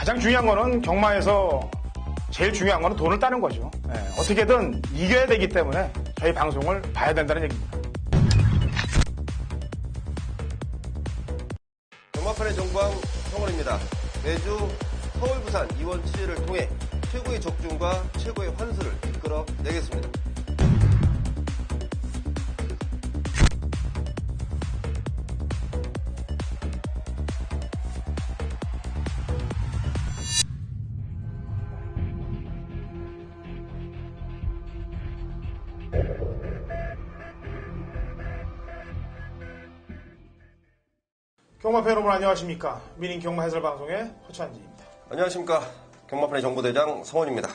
가장 중요한 거는 경마에서 제일 중요한 거는 돈을 따는 거죠. 어떻게든 이겨야 되기 때문에 저희 방송을 봐야 된다는 얘기입니다. 경마판의 정광 성원입니다. 매주 서울, 부산, 이원 취재를 통해 최고의 적중과 최고의 환수를 이끌어내겠습니다. 경마팬 여러분 안녕하십니까. 민인 경마 해설 방송의 허찬지입니다. 안녕하십니까. 경마판의 정보대장 성원입니다.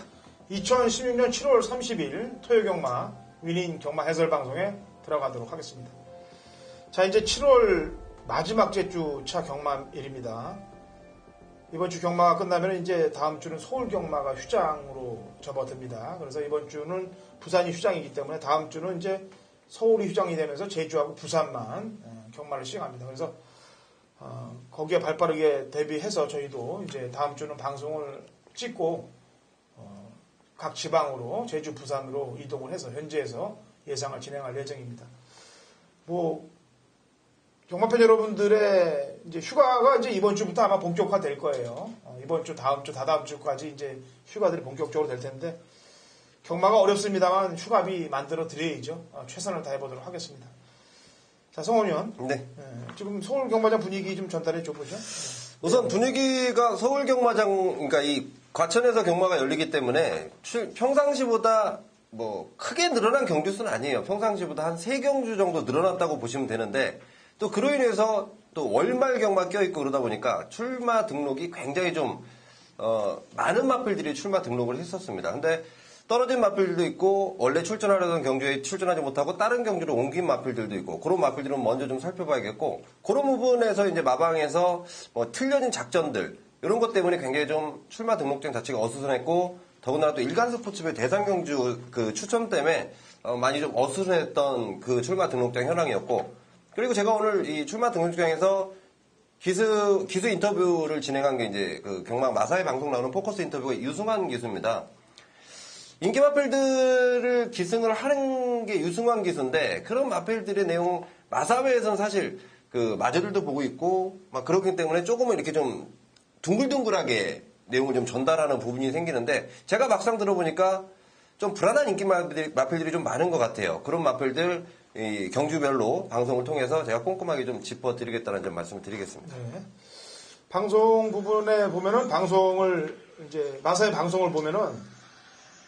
2016년 7월 30일 토요경마 민인 경마 해설 방송에 들어가도록 하겠습니다. 자, 이제 7월 마지막 주차 경마일입니다. 이번 주 경마가 끝나면 이제 다음 주는 서울 경마가 휴장으로 접어듭니다. 그래서 이번 주는 부산이 휴장이기 때문에 다음 주는 이제 서울이 휴장이 되면서 제주하고 부산만 경마를 시행합니다. 그래서 거기에 발빠르게 대비해서 저희도 이제 다음 주는 방송을 찍고 각 지방으로 제주, 부산으로 이동을 해서 현지에서 예상을 진행할 예정입니다. 경마팬 여러분들의 이제 휴가가 이제 이번 주부터 아마 본격화될 거예요. 이번 주, 다음 주, 다다음 주까지 이제 휴가들이 본격적으로 될 텐데 경마가 어렵습니다만 휴가비 만들어 드려야죠. 최선을 다해 보도록 하겠습니다. 자, 성원 의원. 네. 지금 서울 경마장 분위기 좀 전달해 줘보죠. 우선 분위기가 서울 경마장, 그러니까 이 과천에서 경마가 열리기 때문에 평상시보다 크게 늘어난 경주 수는 아니에요. 평상시보다 한 3경주 정도 늘어났다고 보시면 되는데 또 그로 인해서 또 월말 경마 껴있고 그러다 보니까 출마 등록이 굉장히 좀 많은 마필들이 출마 등록을 했었습니다. 근데 떨어진 마필들도 있고 원래 출전하려던 경주에 출전하지 못하고 다른 경주로 옮긴 마필들도 있고 그런 마필들은 먼저 좀 살펴봐야겠고 그런 부분에서 이제 마방에서 틀려진 작전들 이런 것 때문에 굉장히 좀 출마 등록장 자체가 어수선했고 더군다나 또 일간 스포츠배 대상 경주 그 추첨 때문에 많이 좀 어수선했던 그 출마 등록장 현황이었고 그리고 제가 오늘 이 출마 등록장에서 기수 인터뷰를 진행한 게 이제 그 경마 마사회 방송 나오는 포커스 인터뷰가 유승환 기수입니다. 인기 마필들을 기승을 하는 게 유승환 기수인데 그런 마필들의 내용 마사회에서는 사실 그 마저들도 보고 있고 막 그렇기 때문에 조금은 이렇게 좀 둥글둥글하게 내용을 좀 전달하는 부분이 생기는데 제가 막상 들어보니까 좀 불안한 인기 마필들이 좀 많은 것 같아요. 그런 마필들 이 경주별로 방송을 통해서 제가 꼼꼼하게 좀 짚어드리겠다는 점 말씀을 드리겠습니다. 네. 방송 부분에 보면은 이제 마사회 방송을 보면은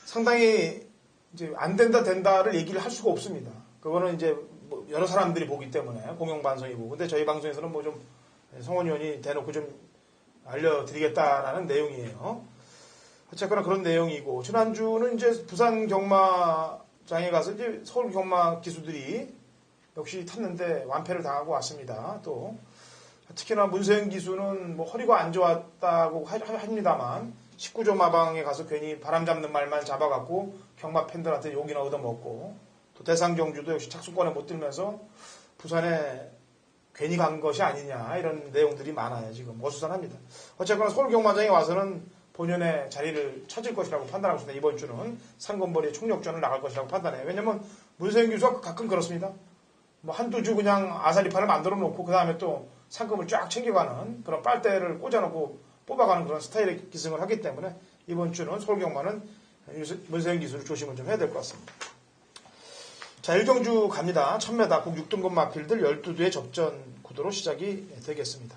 상당히 이제 안 된다를 얘기를 할 수가 없습니다. 그거는 이제 여러 사람들이 보기 때문에 공영방송이고. 근데 저희 방송에서는 좀 성원 의원이 대놓고 좀 알려드리겠다라는 내용이에요. 어쨌거나 그런 내용이고. 지난주는 이제 부산 경마장에 가서 이제 서울 경마 기수들이 역시 탔는데 완패를 당하고 왔습니다. 또 특히나 문세영 기수는 허리가 안 좋았다고 합니다만 19조 마방에 가서 괜히 바람 잡는 말만 잡아갖고 경마 팬들한테 욕이나 얻어먹고 또 대상 경주도 역시 착수권에 못 들면서 부산에 괜히 간 것이 아니냐 이런 내용들이 많아요. 지금 어수선합니다. 어쨌거나 서울 경마장에 와서는 본연의 자리를 찾을 것이라고 판단하고 있습니다. 이번 주는 상금벌이의 총력전을 나갈 것이라고 판단해요. 왜냐면 문세영 기수가 가끔 그렇습니다. 한두 주 그냥 아사리판을 만들어 놓고 그 다음에 또 상금을 쫙 챙겨가는 그런 빨대를 꽂아놓고 뽑아가는 그런 스타일의 기승을 하기 때문에 이번 주는 서울 경마는 문세영 기수를 조심을 좀 해야 될 것 같습니다. 자, 1경주 갑니다. 1000m 국 6등급 마필들 12두의 접전 구도로 시작이 되겠습니다.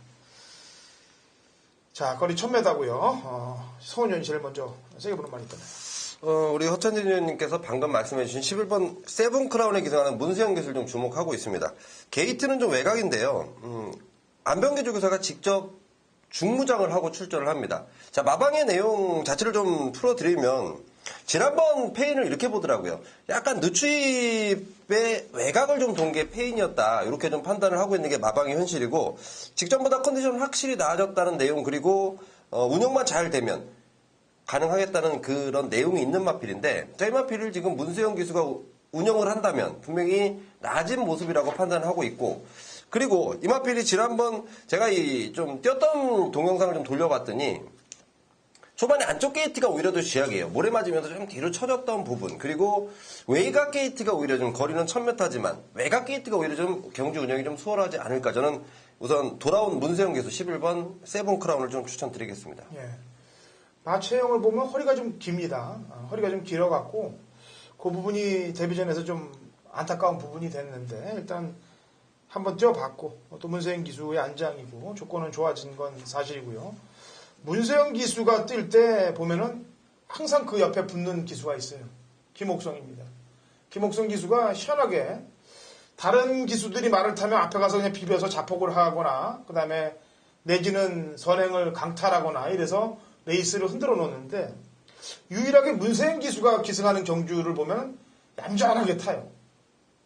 자, 거리 1000m고요. 성원 의원이 제일 먼저 세게 보는 말이 있다네요. 우리 허찬진 의원님께서 방금 말씀해주신 11번 세븐크라운에 기승하는 문세영 기수를 좀 주목하고 있습니다. 게이트는 좀 외곽인데요. 안병기 조교사가 직접 중무장을 하고 출전을 합니다. 자, 마방의 내용 자체를 좀 풀어드리면 지난번 페인을 이렇게 보더라고요. 약간 늦추입의 외곽을 좀 돈 게 페인이었다. 이렇게 좀 판단을 하고 있는 게 마방의 현실이고 직전보다 컨디션은 확실히 나아졌다는 내용 그리고 운영만 잘 되면 가능하겠다는 그런 내용이 있는 마필인데 저희 마필을 지금 문세영 기수가 운영을 한다면 분명히 낮은 모습이라고 판단하고 있고 그리고 이마필이 지난번 제가 좀 뛰었던 동영상을 좀 돌려봤더니 초반에 안쪽 게이트가 오히려 더 쥐약이에요. 모래 맞으면서 좀 뒤로 쳐졌던 부분. 그리고 외곽 게이트가 오히려 좀 거리는 1000m지만 외곽 게이트가 오히려 좀 경주 운영이 좀 수월하지 않을까. 저는 우선 돌아온 문세영 기수 11번 세븐 크라운을 좀 추천드리겠습니다. 예. 마체형을 보면 허리가 좀 깁니다. 허리가 좀 길어갖고 그 부분이 데뷔전에서 좀 안타까운 부분이 됐는데 일단 한번 뛰어봤고 또 문세영 기수의 안장이고 조건은 좋아진 건 사실이고요. 문세영 기수가 뛸 때 보면은 항상 그 옆에 붙는 기수가 있어요. 김옥성입니다. 김옥성 기수가 희한하게 다른 기수들이 말을 타면 앞에 가서 그냥 비벼서 자폭을 하거나 그 다음에 내지는 선행을 강탈하거나 이래서 레이스를 흔들어 놓는데 유일하게 문세영 기수가 기승하는 경주를 보면 얌전하게 타요.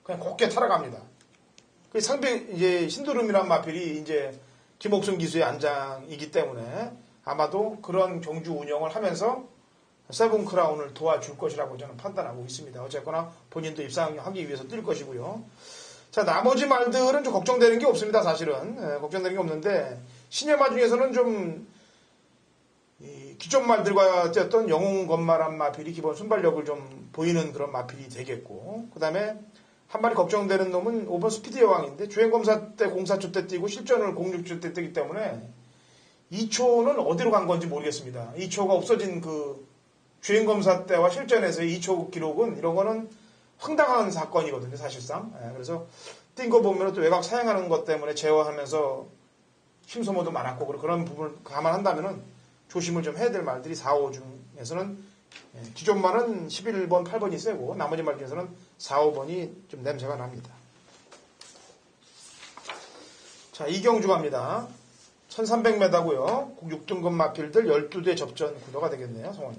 그냥 곱게 타러갑니다. 그 상대 이제 신두름이란 마필이 이제 김옥순 기수의 안장이기 때문에 아마도 그런 경주 운영을 하면서 세븐 크라운을 도와줄 것이라고 저는 판단하고 있습니다. 어쨌거나 본인도 입상하기 위해서 뛸 것이고요. 자, 나머지 말들은 좀 걱정되는 게 없습니다. 사실은 걱정되는 게 없는데 신예마 중에서는 좀 기존 말들과 뛰었던 영웅건마란 마필이 기본 순발력을 좀 보이는 그런 마필이 되겠고 그 다음에 한 마리 걱정되는 놈은 5번 스피드 여왕인데 주행검사 때 04초 때 뛰고 실전을 06초 때 뛰기 때문에 2초는 어디로 간 건지 모르겠습니다. 2초가 없어진 그 주행검사 때와 실전에서의 2초 기록은 이런 거는 황당한 사건이거든요. 사실상. 그래서 뛴 거 보면 또 외곽 사용하는 것 때문에 제어하면서 힘소모도 많았고 그런 부분을 감안한다면은 조심을 좀 해야 될 말들이 4, 5 중에서는 기존만은 11번, 8번이 세고 나머지 말 중에서는 4, 5번이 좀 냄새가 납니다. 자, 이경주 갑니다. 1300m고요. 6등급 마필들 12대 접전 구도가 되겠네요. 성원이.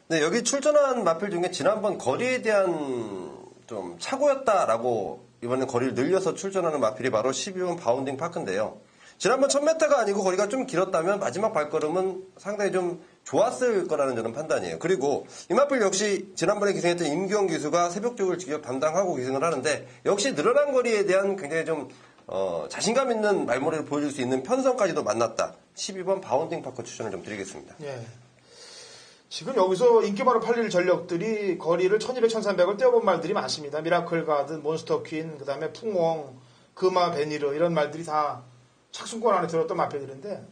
네, 여기 출전한 마필 중에 지난번 거리에 대한 좀 착오였다라고 이번에 거리를 늘려서 출전하는 마필이 바로 12번 바운딩 파크인데요. 지난번 1000m가 아니고 거리가 좀 길었다면 마지막 발걸음은 상당히 좀 좋았을 거라는 저는 판단이에요. 그리고 이 마필 역시 지난번에 기승했던 임기영 기수가 새벽쪽을 직접 담당하고 기승을 하는데 역시 늘어난 거리에 대한 굉장히 좀 자신감 있는 말머리를 보여줄 수 있는 편성까지도 만났다. 12번 바운딩 파크 추천을 좀 드리겠습니다. 예. 지금 여기서 인기 많은 팔릴 전력들이 거리를 1200, 1300을 떼어본 말들이 많습니다. 미라클 가드, 몬스터 퀸, 그 다음에 풍웡, 금화 베니르 이런 말들이 다 착순권 안에 들었던 마필들인데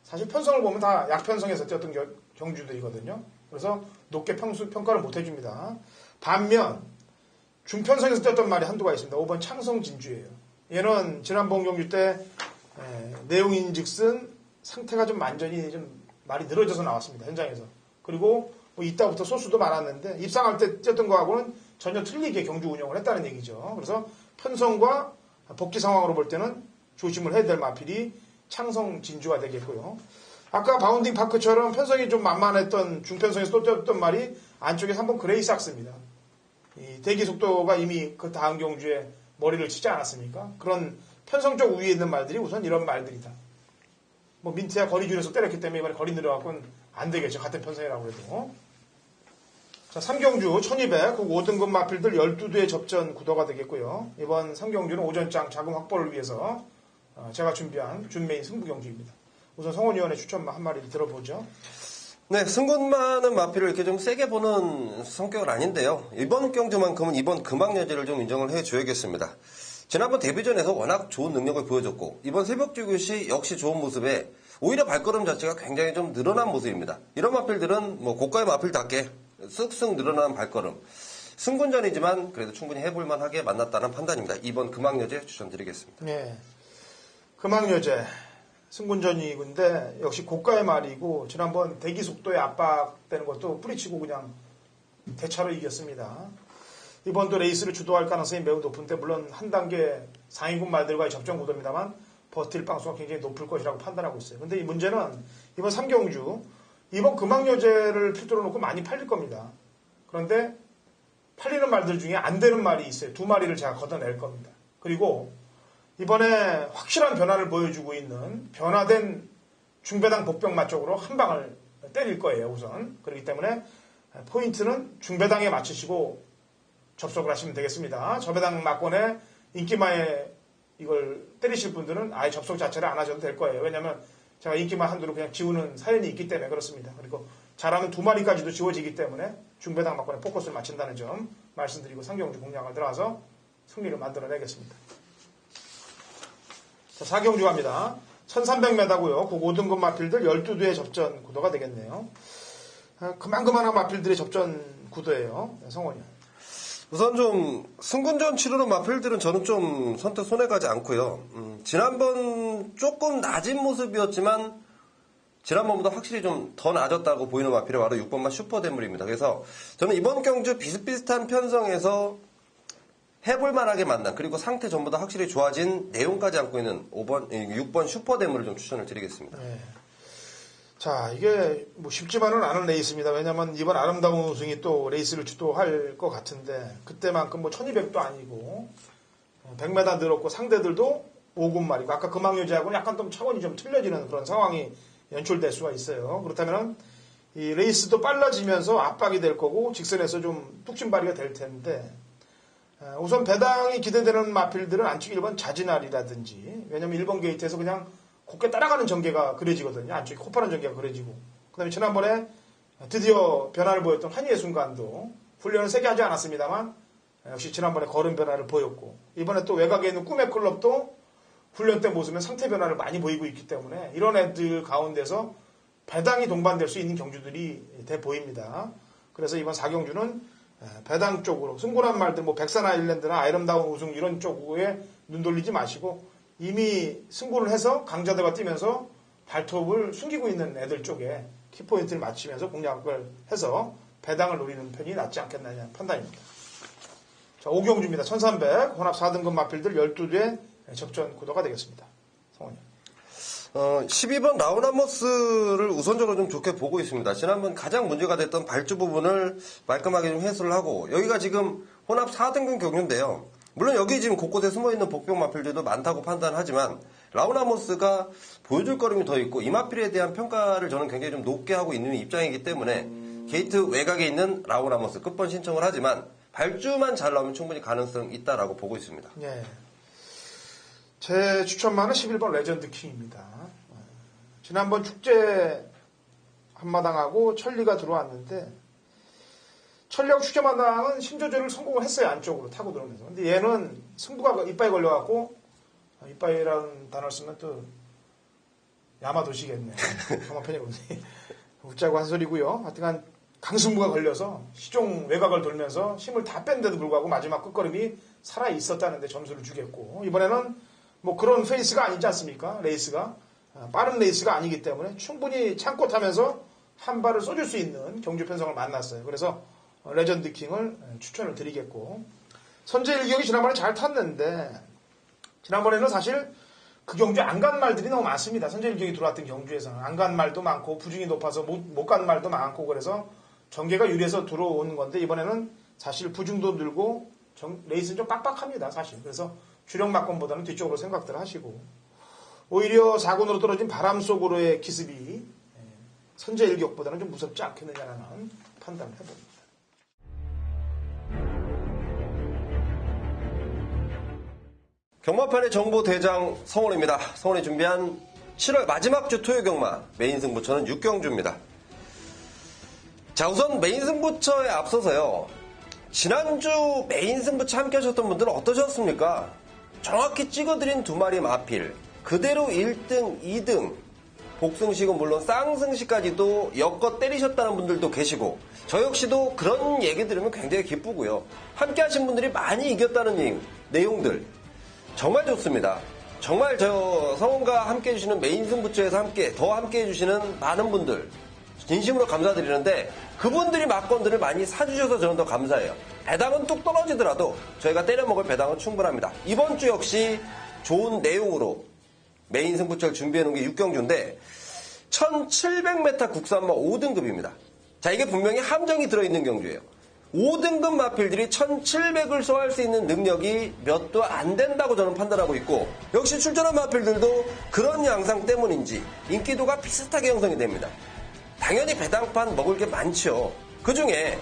사실 편성을 보면 다 약편성에서 뛰었던 경주들이거든요. 그래서 높게 평가를 못 해줍니다. 반면 중편성에서 뛰었던 말이 한두가 있습니다. 5번 창성 진주예요. 얘는 지난번 경주 때 내용인즉슨 상태가 좀 완전히 좀 말이 늘어져서 나왔습니다. 현장에서. 그리고 뭐 이따부터 소수도 많았는데 입상할 때 뛰었던 거하고는 전혀 틀리게 경주 운영을 했다는 얘기죠. 그래서 편성과 복귀 상황으로 볼 때는 조심을 해야 될 마필이 창성 진주가 되겠고요. 아까 바운딩 파크처럼 편성이 좀 만만했던 중편성에서 또 뛰었던 말이 안쪽에 3번 그레이삭스입니다. 이 대기 속도가 이미 그 다음 경주에 머리를 치지 않았습니까? 그런 편성적 우위에 있는 말들이 우선 이런 말들이다. 뭐 민트야 거리 줄여서 때렸기 때문에 이번에 거리 늘어갖고는 안 되겠죠. 같은 편성이라고 해도. 자, 3경주 1200, 그 5등급 마필들 12대 접전 구도가 되겠고요. 이번 3경주는 오전장 자금 확보를 위해서 제가 준비한 준메인 승부 경주입니다. 우선 성원위원의 추천 한 마리를 들어보죠. 네, 승군만은 마필을 이렇게 좀 세게 보는 성격은 아닌데요. 이번 경주만큼은 이번 금왕여제를 좀 인정을 해줘야겠습니다. 지난번 데뷔전에서 워낙 좋은 능력을 보여줬고 이번 새벽주교시 역시 좋은 모습에 오히려 발걸음 자체가 굉장히 좀 늘어난 모습입니다. 이런 마필들은 뭐 고가의 마필답게 쓱쓱 늘어난 발걸음. 승군전이지만 그래도 충분히 해볼만하게 만났다는 판단입니다. 이번 금왕여제 추천드리겠습니다. 네, 금왕여제 승군전이군데 역시 고가의 말이고 지난번 대기 속도에 압박되는 것도 뿌리치고 그냥 대차로 이겼습니다. 이번도 레이스를 주도할 가능성이 매우 높은데 물론 한 단계 상위군 말들과의 접전 구도입니다만 버틸 방수가 굉장히 높을 것이라고 판단하고 있어요. 근데 이 문제는 이번 3경주 이번 금왕여제를 필두로 놓고 많이 팔릴 겁니다. 그런데 팔리는 말들 중에 안 되는 말이 있어요. 2마리를 제가 걷어낼 겁니다. 그리고 이번에 확실한 변화를 보여주고 있는 변화된 중배당 복병마 쪽으로 한 방을 때릴 거예요. 우선. 그렇기 때문에 포인트는 중배당에 맞추시고 접속을 하시면 되겠습니다. 저배당 막권에 인기마에 이걸 때리실 분들은 아예 접속 자체를 안 하셔도 될 거예요. 왜냐하면 제가 인기만 한두로 그냥 지우는 사연이 있기 때문에 그렇습니다. 그리고 잘하면 2마리까지도 지워지기 때문에 중배당 막판에 포커스를 맞춘다는 점 말씀드리고 상경주 공략을 들어가서 승리를 만들어내겠습니다. 자, 4경주 갑니다. 1300m고요. 5등급 마필들 12두의 접전 구도가 되겠네요. 그만한 마필들의 접전 구도예요. 성원이. 우선 좀 승군전 치르는 마필들은 저는 좀 선택 손해가지 않고요. 지난번 조금 낮은 모습이었지만 지난번보다 확실히 좀 더 낮았다고 보이는 마필이 바로 6번마 슈퍼대물입니다. 그래서 저는 이번 경주 비슷비슷한 편성에서 해볼만하게 만난 그리고 상태 전보다 확실히 좋아진 내용까지 안고 있는 6번 슈퍼대물을 좀 추천을 드리겠습니다. 네. 자, 이게 뭐 쉽지만은 않은 레이스입니다. 왜냐면 이번 아름다운 우승이 또 레이스를 주도할 것 같은데 그때만큼 뭐 1200도 아니고 100m 늘었고 상대들도 5군말이고 아까 금왕여제하고는 약간 좀 차원이 좀 틀려지는 그런 상황이 연출될 수가 있어요. 그렇다면 이 레이스도 빨라지면서 압박이 될 거고 직선에서 좀 뚝심발이가 될 텐데 우선 배당이 기대되는 마필들은 안쪽 1번 자진알이라든지 왜냐면 1번 게이트에서 그냥 곱게 따라가는 전개가 그려지거든요. 안쪽에 코파는 전개가 그려지고 그 다음에 지난번에 드디어 변화를 보였던 한이의 순간도 훈련을 세게 하지 않았습니다만 역시 지난번에 걸음 변화를 보였고 이번에 또 외곽에 있는 꿈의 클럽도 훈련 때 모습은 상태 변화를 많이 보이고 있기 때문에 이런 애들 가운데서 배당이 동반될 수 있는 경주들이 돼 보입니다. 그래서 이번 4경주는 배당 쪽으로 승군한 말들 뭐 백산 아일랜드나 아름다운 우승 이런 쪽에 눈 돌리지 마시고 이미 승부를 해서 강자들과 뛰면서 발톱을 숨기고 있는 애들 쪽에 키포인트를 맞추면서 공략을 해서 배당을 노리는 편이 낫지 않겠느냐 판단입니다. 자, 5경주입니다. 1300 혼합 4등급 마필들 12대 접전 구도가 되겠습니다. 성원이. 12번 라우나머스를 우선적으로 좀 좋게 보고 있습니다. 지난번 가장 문제가 됐던 발주 부분을 말끔하게 좀 해소를 하고 여기가 지금 혼합 4등급 경주인데요. 물론 여기 지금 곳곳에 숨어있는 복병 마필들도 많다고 판단하지만 라우나머스가 보여줄 거림이 더 있고 이 마필에 대한 평가를 저는 굉장히 좀 높게 하고 있는 입장이기 때문에 게이트 외곽에 있는 라우나머스 끝번 신청을 하지만 발주만 잘 나오면 충분히 가능성 있다라고 보고 있습니다. 예. 제 추천만은 11번 레전드 킹입니다. 지난번 축제 한마당하고 천리가 들어왔는데 천리하고 축제 마당은 심조절을 성공을 했어요. 안쪽으로 타고 들어오면서. 근데 얘는 승부가 이빠이 걸려갖고 이빠이라는 단어를 쓰면 또 야마도시겠네. 정말 편이거든요. 웃자고 한 소리고요. 하여튼간 강승부가 걸려서 시종 외곽을 돌면서 힘을 다 뺀데도 불구하고 마지막 끝걸음이 살아있었다는데 점수를 주겠고 이번에는 뭐 그런 페이스가 아니지 않습니까? 레이스가. 빠른 레이스가 아니기 때문에 충분히 참고 타면서 한 발을 쏘줄 수 있는 경주 편성을 만났어요. 그래서 레전드 킹을 추천을 드리겠고 선제 일격이 지난번에 잘 탔는데 지난번에는 사실 그 경주에 안 간 말들이 너무 많습니다. 선제 일격이 들어왔던 경주에서는 안 간 말도 많고 부중이 높아서 못 간 말도 많고 그래서 전개가 유리해서 들어오는 건데 이번에는 사실 부중도 늘고 레이스는 좀 빡빡합니다. 사실. 그래서 주력 막건보다는 뒤쪽으로 생각들 하시고 오히려 4군으로 떨어진 바람 속으로의 기습이 선제 일격보다는 좀 무섭지 않겠느냐라는 판단을 해봅니다. 경마판의 정보 대장 성원입니다. 성원이 준비한 7월 마지막 주 토요 경마 메인 승부처는 6경주입니다. 자, 우선 메인 승부처에 앞서서요. 지난주 메인 승부처 함께 하셨던 분들은 어떠셨습니까? 정확히 찍어드린 2마리 마필, 그대로 1등, 2등, 복승식은 물론 쌍승식까지도 엮어 때리셨다는 분들도 계시고 저 역시도 그런 얘기 들으면 굉장히 기쁘고요. 함께 하신 분들이 많이 이겼다는 내용들 정말 좋습니다. 정말 저 성원과 함께 해주시는 메인 승부처에서 더 함께 해주시는 많은 분들 진심으로 감사드리는데 그분들이 막건들을 많이 사주셔서 저는 더 감사해요. 배당은 뚝 떨어지더라도 저희가 때려먹을 배당은 충분합니다. 이번 주 역시 좋은 내용으로 메인 승부처를 준비해놓은 게 6경주인데 1700m 국산마 5등급입니다. 자, 이게 분명히 함정이 들어있는 경주예요. 5등급 마필들이 1700을 소화할 수 있는 능력이 몇 도 안 된다고 저는 판단하고 있고 역시 출전한 마필들도 그런 양상 때문인지 인기도가 비슷하게 형성이 됩니다. 당연히 배당판 먹을 게 많죠. 그중에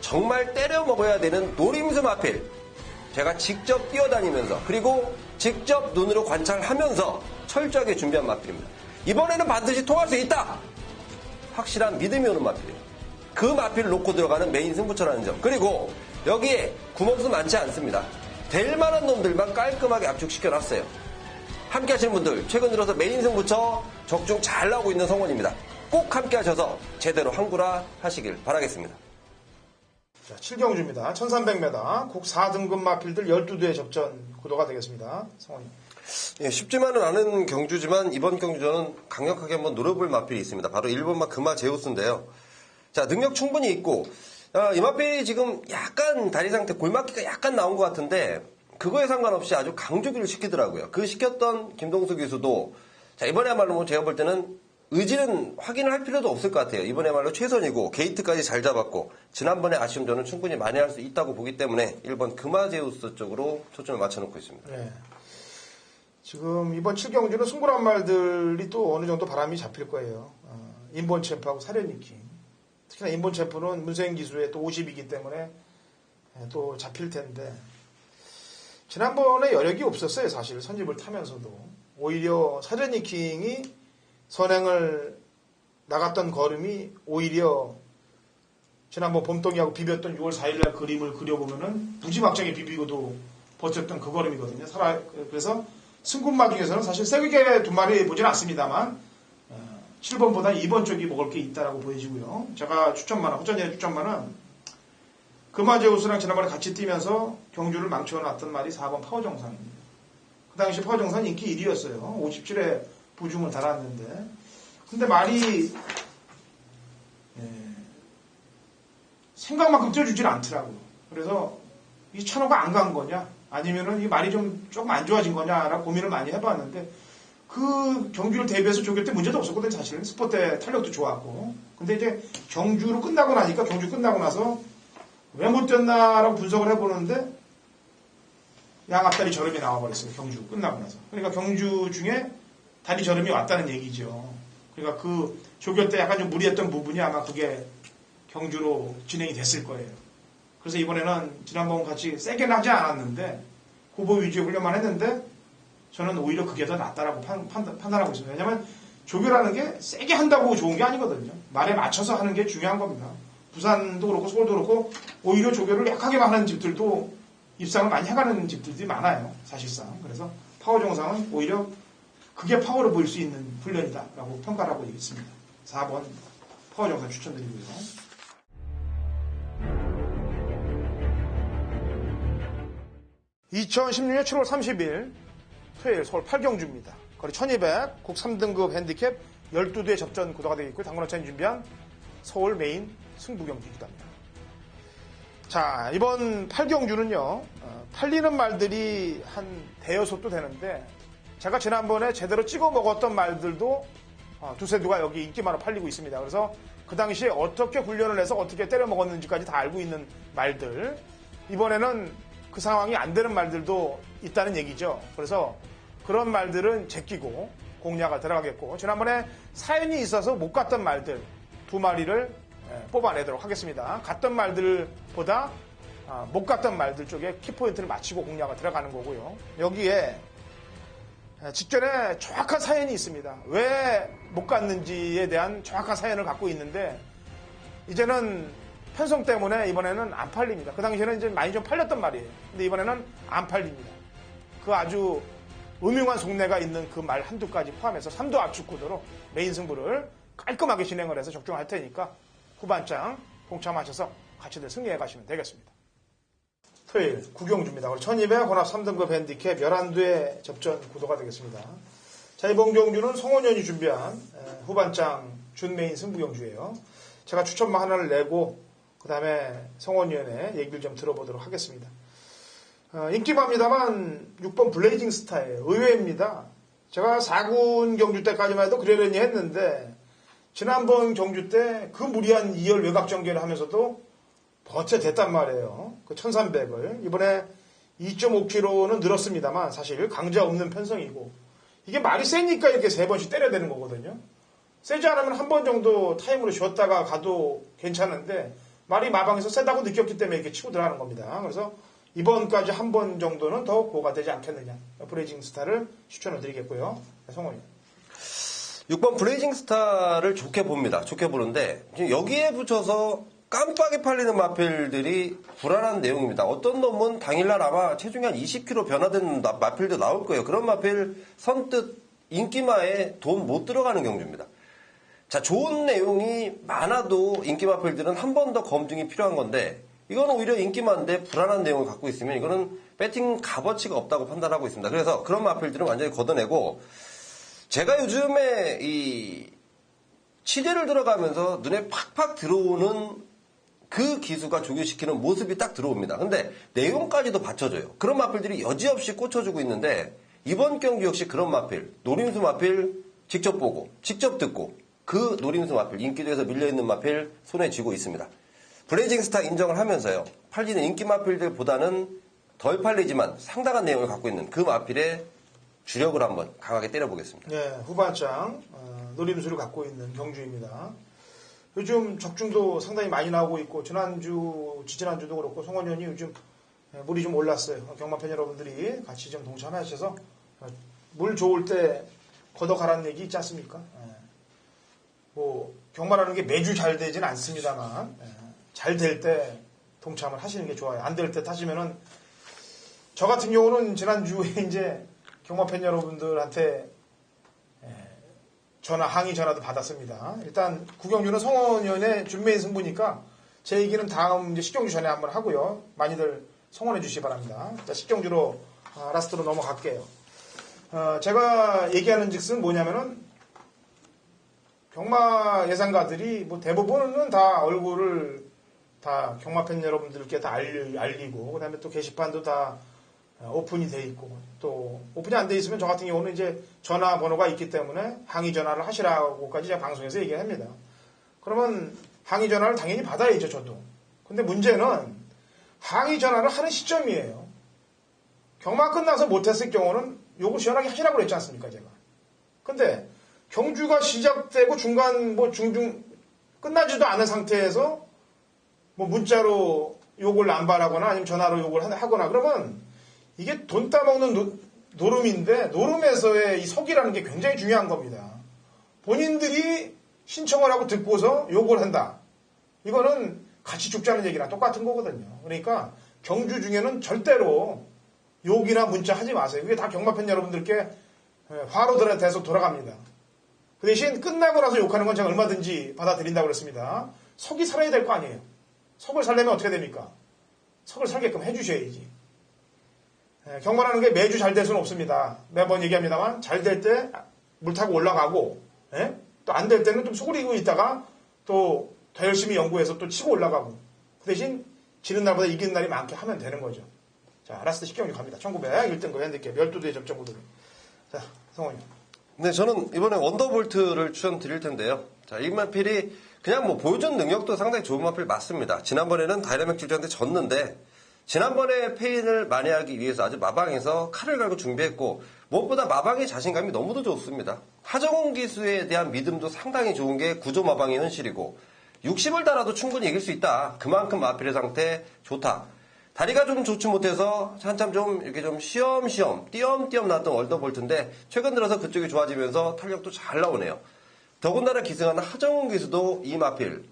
정말 때려 먹어야 되는 노림수 마필 제가 직접 뛰어다니면서 그리고 직접 눈으로 관찰하면서 철저하게 준비한 마필입니다. 이번에는 반드시 통할 수 있다. 확실한 믿음이 오는 마필이에요. 그 마필을 놓고 들어가는 메인 승부처라는 점. 그리고 여기에 구멍수 많지 않습니다. 될 만한 놈들만 깔끔하게 압축시켜놨어요. 함께 하시는 분들, 최근 들어서 메인 승부처 적중 잘 나오고 있는 성원입니다. 꼭 함께 하셔서 제대로 항구라 하시길 바라겠습니다. 자, 7경주입니다. 1300m 국 4등급 마필들 12대의 접전 구도가 되겠습니다. 성원님. 예, 쉽지만은 않은 경주지만 이번 경주는 강력하게 한번 노려볼 마필이 있습니다. 바로 1번마 금화 제우스인데요. 자, 능력 충분히 있고 이 마필이 지금 약간 다리 상태 골맞기가 약간 나온 것 같은데 그거에 상관없이 아주 강조기를 시키더라고요. 그 시켰던 김동수 기수도 자, 이번에야말로 뭐 제가 볼 때는 의지는 확인을 할 필요도 없을 것 같아요. 이번에야말로 최선이고 게이트까지 잘 잡았고 지난번에 아쉬운 점은 충분히 만회할 수 있다고 보기 때문에 1번 금화제우스 쪽으로 초점을 맞춰놓고 있습니다. 네. 지금 이번 7경주는 승부란 말들이 또 어느 정도 바람이 잡힐 거예요. 인본 챔프하고 사련니킹. 특히나 인본 챔프는 문세인 기수에 또 50이기 때문에 또 잡힐 텐데 지난번에 여력이 없었어요. 사실 선집을 타면서도. 오히려 사련니킹이 선행을 나갔던 걸음이 오히려 지난번 봄동이하고 비볐던 6월 4일날 그림을 그려보면은 무지막지하게 비비고도 버텼던 그 걸음이거든요. 그래서 승군마 중에서는 사실 세게 두 마리 보진 않습니다만 7번보다 2번 쪽이 먹을 게 있다라고 보여지고요. 제가 추천만은 호전이의 추천만은 금화제우스랑 지난번에 같이 뛰면서 경주를 망쳐놨던 말이 4번 파워정산입니다. 그 당시 파워정산 인기 1위였어요. 57회 부중을 달았는데 근데 말이 생각만큼 뛰어주질 않더라고요. 그래서 이 천호가 안 간 거냐 아니면은 이 말이 좀 조금 안 좋아진 거냐라고 고민을 많이 해봤는데 그 경주를 대비해서 조길 때 문제도 없었거든요. 사실은 스포 때 탄력도 좋았고 근데 이제 경주 끝나고 나서 왜 못 뛰었나라고 분석을 해보는데 양 앞다리 저름이 나와버렸어요. 경주 끝나고 나서. 그러니까 경주 중에 다리 저름이 왔다는 얘기죠. 그러니까 그 조교 때 약간 좀 무리했던 부분이 아마 그게 경주로 진행이 됐을 거예요. 그래서 이번에는 지난번 같이 세게는 하지 않았는데 후보 위주의 훈련만 했는데 저는 오히려 그게 더 낫다라고 판단하고 있습니다. 왜냐하면 조교라는 게 세게 한다고 좋은 게 아니거든요. 말에 맞춰서 하는 게 중요한 겁니다. 부산도 그렇고 서울도 그렇고 오히려 조교를 약하게만 하는 집들도 입상을 많이 해가는 집들이 많아요. 사실상. 그래서 파워 정상은 오히려 그게 파워로 보일 수 있는 훈련이다라고 평가를 하고 있습니다. 4번 파워 정상 추천드리고요. 2016년 7월 30일 토요일 서울 8경주입니다. 거리 1200, 국 3등급 핸디캡 12대 접전 구도가 되겠고요. 당근호차이 준비한 서울 메인 승부경기이기도 합니다. 자, 이번 8경주는요. 팔리는 말들이 한 대여섯도 되는데 제가 지난번에 제대로 찍어 먹었던 말들도 두세 두가 여기 인기만으로 팔리고 있습니다. 그래서 그 당시에 어떻게 훈련을 해서 어떻게 때려 먹었는지까지 다 알고 있는 말들 이번에는 그 상황이 안 되는 말들도 있다는 얘기죠. 그래서 그런 말들은 제끼고 공략가 들어가겠고 지난번에 사연이 있어서 못 갔던 말들 두 마리를 뽑아내도록 하겠습니다. 갔던 말들보다 못 갔던 말들 쪽에 키포인트를 맞추고 공략가 들어가는 거고요. 여기에 직전에 정확한 사연이 있습니다. 왜 못 갔는지에 대한 정확한 사연을 갖고 있는데 이제는 편성 때문에 이번에는 안 팔립니다. 그 당시에는 이제 많이 좀 팔렸단 말이에요. 근데 이번에는 안 팔립니다. 그 아주 음흉한 속내가 있는 그 말 한두 가지 포함해서 3도 압축 구도로 메인 승부를 깔끔하게 진행을 해서 적중할 테니까 후반장 동참하셔서 같이들 승리해 가시면 되겠습니다. 토요일 9경주입니다. 우리 1200 혼합 3등급 핸디캡 11두의 접전 구도가 되겠습니다. 자, 이번 경주는 성원현이 준비한 후반장 준메인 승부경주예요. 제가 추천만 하나를 내고 그 다음에 성원위원회 얘기를 좀 들어보도록 하겠습니다. 인기마입니다만 6번 블레이징 스타예요. 의외입니다. 제가 4군 경주 때까지만 해도 그러려니 했는데 지난번 경주 때 그 무리한 2열 외곽 전개를 하면서도 버텨댔단 말이에요. 그 1300을 이번에 2.5km는 늘었습니다만 사실 강자 없는 편성이고 이게 말이 세니까 이렇게 3번씩 때려야 되는 거거든요. 세지 않으면 한 번 정도 타임으로 쉬었다가 가도 괜찮은데 말이 마방에서 세다고 느꼈기 때문에 이렇게 치고 들어가는 겁니다. 그래서 이번까지 한 번 정도는 더 보호가 되지 않겠느냐. 브레이징 스타를 추천을 드리겠고요. 성원이. 6번 블레이징 스타를 좋게 봅니다. 좋게 보는데 지금 여기에 붙여서 깜빡이 팔리는 마필들이 불안한 내용입니다. 어떤 놈은 당일날 아마 체중이 한 20kg 변화된 마필도 나올 거예요. 그런 마필 선뜻 인기마에 돈 못 들어가는 경주입니다. 자, 좋은 내용이 많아도 인기 마필들은 한 번 더 검증이 필요한 건데 이거는 오히려 인기마인데 불안한 내용을 갖고 있으면 이거는 배팅 값어치가 없다고 판단하고 있습니다. 그래서 그런 마필들은 완전히 걷어내고 제가 요즘에 이 치대를 들어가면서 눈에 팍팍 들어오는 그 기수가 조교시키는 모습이 딱 들어옵니다. 근데 내용까지도 받쳐줘요. 그런 마필들이 여지없이 꽂혀주고 있는데 이번 경기 역시 그런 마필, 노림수 마필 직접 보고 직접 듣고 그 노림수 마필, 인기도에서 밀려있는 마필 손에 쥐고 있습니다. 블레이징 스타 인정을 하면서요. 팔리는 인기 마필들보다는 덜 팔리지만 상당한 내용을 갖고 있는 그 마필의 주력을 한번 강하게 때려보겠습니다. 네, 후반장 노림수를 갖고 있는 경주입니다. 요즘 적중도 상당히 많이 나오고 있고 지난주, 지지난주도 그렇고 송원현이 요즘 물이 좀 올랐어요. 경마팬 여러분들이 같이 좀 동참하셔서 물 좋을 때 걷어가라는 얘기 있지 않습니까? 뭐 경마라는 게 매주 잘 되지는 않습니다만 잘 될 때 동참을 하시는 게 좋아요. 안 될 때 타시면은 저 같은 경우는 지난주에 이제 경마팬 여러분들한테 항의 전화도 받았습니다. 일단 구경주는 성원연의 준매인 승부니까 제 얘기는 다음 이제 식경주 전에 한번 하고요. 많이들 성원해 주시기 바랍니다. 자, 식경주로 라스트로 넘어갈게요. 제가 얘기하는 즉슨 뭐냐면은 경마 예상가들이 뭐 대부분은 다 얼굴을 다 경마팬 여러분들께 다 알리고 그다음에 또 게시판도 다 오픈이 돼 있고 또 오픈이 안 돼 있으면 저 같은 경우는 이제 전화번호가 있기 때문에 항의 전화를 하시라고까지 제가 방송에서 얘기합니다. 그러면 항의 전화를 당연히 받아야죠, 저도. 근데 문제는 항의 전화를 하는 시점이에요. 경마 끝나서 못했을 경우는 요거 시원하게 하시라고 그랬지 않습니까, 제가. 근데 경주가 시작되고 중간 중중 끝나지도 않은 상태에서 문자로 욕을 남발하거나 아니면 전화로 욕을 하거나 그러면 이게 돈 따먹는 노름인데 노름에서의 이 석이라는 게 굉장히 중요한 겁니다. 본인들이 신청을 하고 듣고서 욕을 한다. 이거는 같이 죽자는 얘기랑 똑같은 거거든요. 그러니까 경주 중에는 절대로 욕이나 문자 하지 마세요. 그게 다 경마팬 여러분들께 화로 대서 돌아갑니다. 그 대신 끝나고 나서 욕하는 건 제가 얼마든지 받아들인다고 그랬습니다. 석이 살아야 될 거 아니에요. 석을 살려면 어떻게 됩니까? 석을 살게끔 해주셔야지. 경마라는 게 매주 잘 될 수는 없습니다. 매번 얘기합니다만 잘 될 때 물 타고 올라가고 또 안 될 때는 좀 수그리고 있다가 또 더 열심히 연구해서 또 치고 올라가고 그 대신 지는 날보다 이기는 날이 많게 하면 되는 거죠. 자, 라스트 10경기 갑니다. 1901등급 핸디캡 12대 접전구들. 자, 성원이. 네, 저는 이번에 원더볼트를 추천드릴 텐데요. 자, 이 마필이 그냥 뭐 보여준 능력도 상당히 좋은 마필 맞습니다. 지난번에는 다이나믹 질주한테 졌는데 지난번에 페인을 만회하기 위해서 아주 마방에서 칼을 갈고 준비했고 무엇보다 마방의 자신감이 너무도 좋습니다. 하정훈 기수에 대한 믿음도 상당히 좋은 게 구조 마방의 현실이고 60을 달아도 충분히 이길 수 있다. 그만큼 마필의 상태 좋다. 다리가 좀 좋지 못해서 한참 좀 이렇게 좀 쉬엄쉬엄 띄엄띄엄 나왔던 월더볼트인데 최근 들어서 그쪽이 좋아지면서 탄력도 잘 나오네요. 더군다나 기승하는 하정훈 기수도 이 마필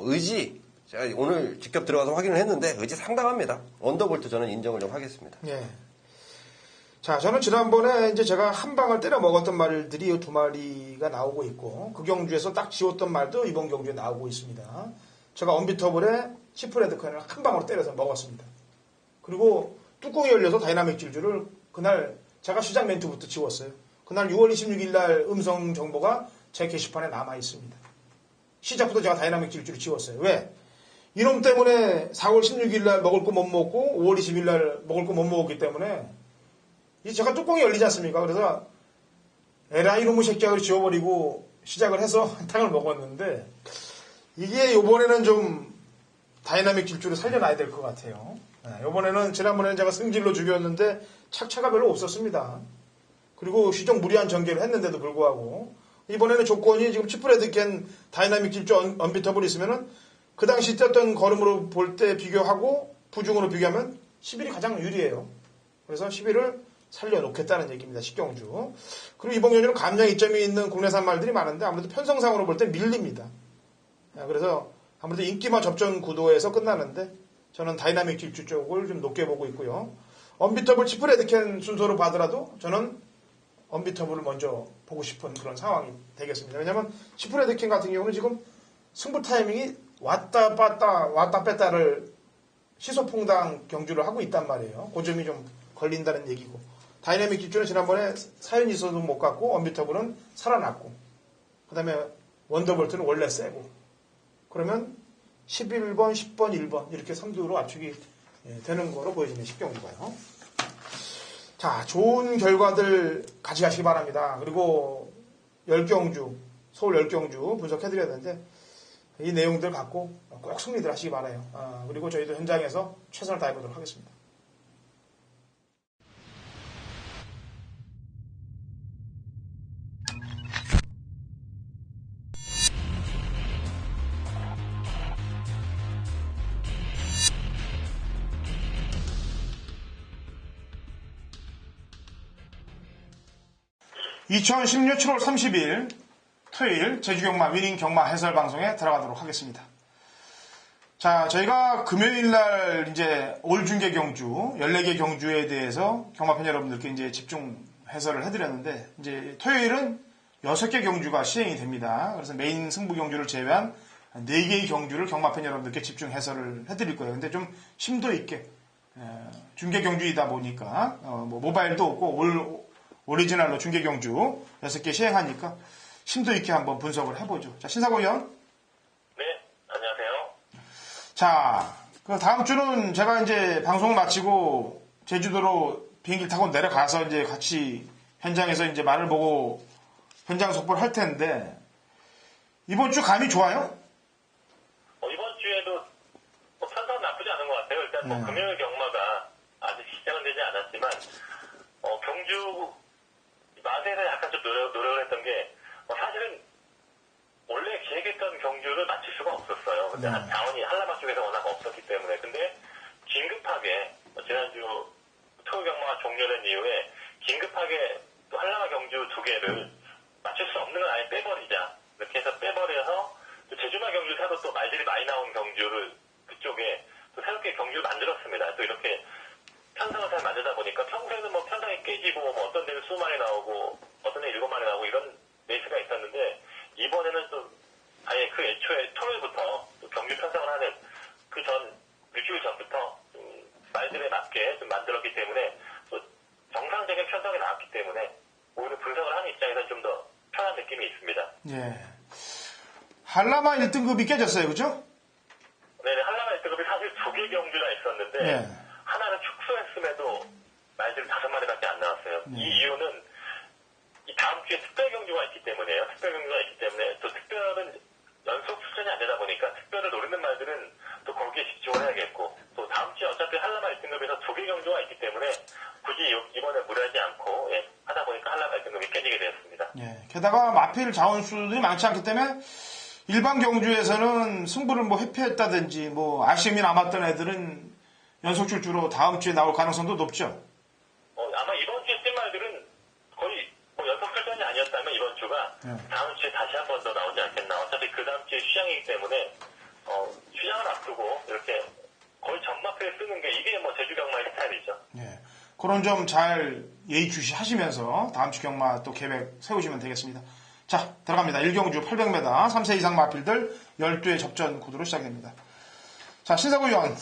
의지 제가 오늘 직접 들어가서 확인을 했는데 의지 상당합니다. 원더볼트 저는 인정을 좀 하겠습니다. 예. 자, 저는 지난번에 이제 제가 한 방을 때려 먹었던 말들이 두 마리가 나오고 있고 그 경주에서 딱 지웠던 말도 이번 경주에 나오고 있습니다. 제가 언비터블에 시프레드 코인을 한 방으로 때려서 먹었습니다. 그리고 뚜껑이 열려서 다이나믹 질주를 그날 제가 시작 멘트부터 지웠어요. 그날 6월 26일 날 음성 정보가 제 게시판에 남아 있습니다. 시작부터 제가 다이나믹 질주를 지웠어요. 왜? 이놈 때문에 4월 16일 날 먹을 거 못 먹고 5월 20일 날 먹을 거 못 먹었기 때문에 이 제가 뚜껑이 열리지 않습니까? 그래서 에라이 놈의 새끼야 지워버리고 시작을 해서 한탕을 먹었는데 이게 요번에는 좀 다이나믹 질주를 살려놔야 될 것 같아요. 요번에는 지난번에는 제가 승질로 죽였는데 착차가 별로 없었습니다. 그리고 시정 무리한 전개를 했는데도 불구하고 이번에는 조건이 지금 치프레드 캔 다이나믹 질주 언비터블이 있으면은 그 당시 뛰었던 걸음으로 볼 때 비교하고 부중으로 비교하면 10일이 가장 유리해요. 그래서 10일을 살려놓겠다는 얘기입니다. 식경주. 그리고 이번 경주는 감량 이점이 있는 국내산 말들이 많은데 아무래도 편성상으로 볼 때 밀립니다. 그래서 아무래도 인기만 접전 구도에서 끝나는데 저는 다이나믹 질주 쪽을 좀 높게 보고 있고요. 언비터블 치프레드캔 순서로 봐더라도 저는 언비터블을 먼저 보고 싶은 그런 상황이 되겠습니다. 왜냐하면 치프레드캔 같은 경우는 지금 승부 타이밍이 왔다 뺐다를 시소퐁당 경주를 하고 있단 말이에요. 그 점이 좀 걸린다는 얘기고. 다이내믹 질주는 지난번에 사연이 있어도 못 갔고 언비터블은 살아났고 그 다음에 원더볼트는 원래 세고 그러면 11번, 10번, 1번 이렇게 3두로 압축이 되는 거로 보여지는 식경주가요. 자, 좋은 결과들 가져가시기 바랍니다. 그리고 열경주, 서울 열경주 분석해드렸는데 이 내용들 갖고 꼭 승리들 하시기 바라요. 그리고 저희도 현장에서 최선을 다해보도록 하겠습니다. (2016) 7월 30일 토요일 제주경마 위닝 경마 해설 방송에 들어가도록 하겠습니다. 자, 저희가 금요일날 이제 올 중계 경주 14개 경주에 대해서 경마팬 여러분들께 이제 집중 해설을 해드렸는데 이제 토요일은 6개 경주가 시행이 됩니다. 그래서 메인 승부 경주를 제외한 4개의 경주를 경마팬 여러분들께 집중 해설을 해드릴 거예요. 근데 좀 심도 있게 중계 경주이다 보니까 뭐 모바일도 없고 오리지널로 중계 경주 6개 시행하니까 심도 있게 한번 분석을 해보죠. 자, 신사고 의원. 네, 안녕하세요. 자, 그 다음 주는 제가 이제 방송을 마치고 제주도로 비행기 타고 내려가서 이제 같이 현장에서 이제 말을 보고 현장 속보를 할 텐데 이번 주 감이 좋아요? 이번 주에도 편성 나쁘지 않은 것 같아요. 일단 금요일 경마가 아직 시작은 되지 않았지만 경주 맛에서 약간 좀 노력을 했던 게 사실은 원래 기획했던 경주를 맞출 수가 없었어요. 근데 자원이 한라마 쪽에서 워낙 없었기 때문에. 근데 긴급하게 지난주 토요 경마가 종료된 이후에 긴급하게 또 한라마 경주 2개를 맞출 수 없는 건 아예 빼버리자. 이렇게 해서 빼버려서 또 제주마 경주 타도 또 말들이 많이 나온 경주를 그쪽에 또 새롭게 경주를 만들었습니다. 또 이렇게 편성을 잘 만들다 보니까 평소에는 뭐 편성이 깨지고 뭐 어떤 데는 20마리 나오고 어떤 데는 7마리 나오고 이런 레이스가 있었는데 이번에는 또 아예 그 애초에 토요일부터 또 경주 편성을 하는 그 전 일주일 전부터 말들에 맞게 좀 만들었기 때문에 또 정상적인 편성이 나왔기 때문에 오히려 분석을 하는 입장에서 좀 더 편한 느낌이 있습니다. 예. 한라마 1등급이 깨졌어요, 그죠? 네, 한라마 1등급이 사실 2개 경주가 있었는데 예. 하나는 축소했음에도 말들이 5마리밖에 안 나왔어요. 이 이유는 이 다음 주에 특별 경주가 있기 때문에요. 특별 경주가 있기 때문에 또 특별은 연속 수준이 안 되다 보니까 특별을 노리는 말들은 또 거기에 집중을 해야겠고 또 다음 주에 어차피 한라마 1등급에서 2개 경주가 있기 때문에 굳이 이번에 무리하지 않고 하다 보니까 한라마 1등급이 깨지게 되었습니다. 예. 게다가 마필 자원수들이 많지 않기 때문에 일반 경주에서는 승부를 뭐 회피했다든지 뭐 아쉬움이 남았던 애들은 연속 출주로 다음 주에 나올 가능성도 높죠. 아마 이번 주에 뛴 말들은 거의 뭐 연속 출전이 아니었다면 이번 주가 다음 주에 다시 한 번 더 나오지 않겠나. 어차피 그 다음 주에 휴장이기 때문에 휴장을 앞두고 이렇게 거의 전마표에 쓰는 게 이게 뭐 제주 경마의 스타일이죠. 예. 그런 점 잘 예의주시하시면서 다음 주 경마 또 계획 세우시면 되겠습니다. 자, 들어갑니다. 1경주 800m 3세 이상 마필들 12회 접전 구도로 시작됩니다. 자, 신사구 의원.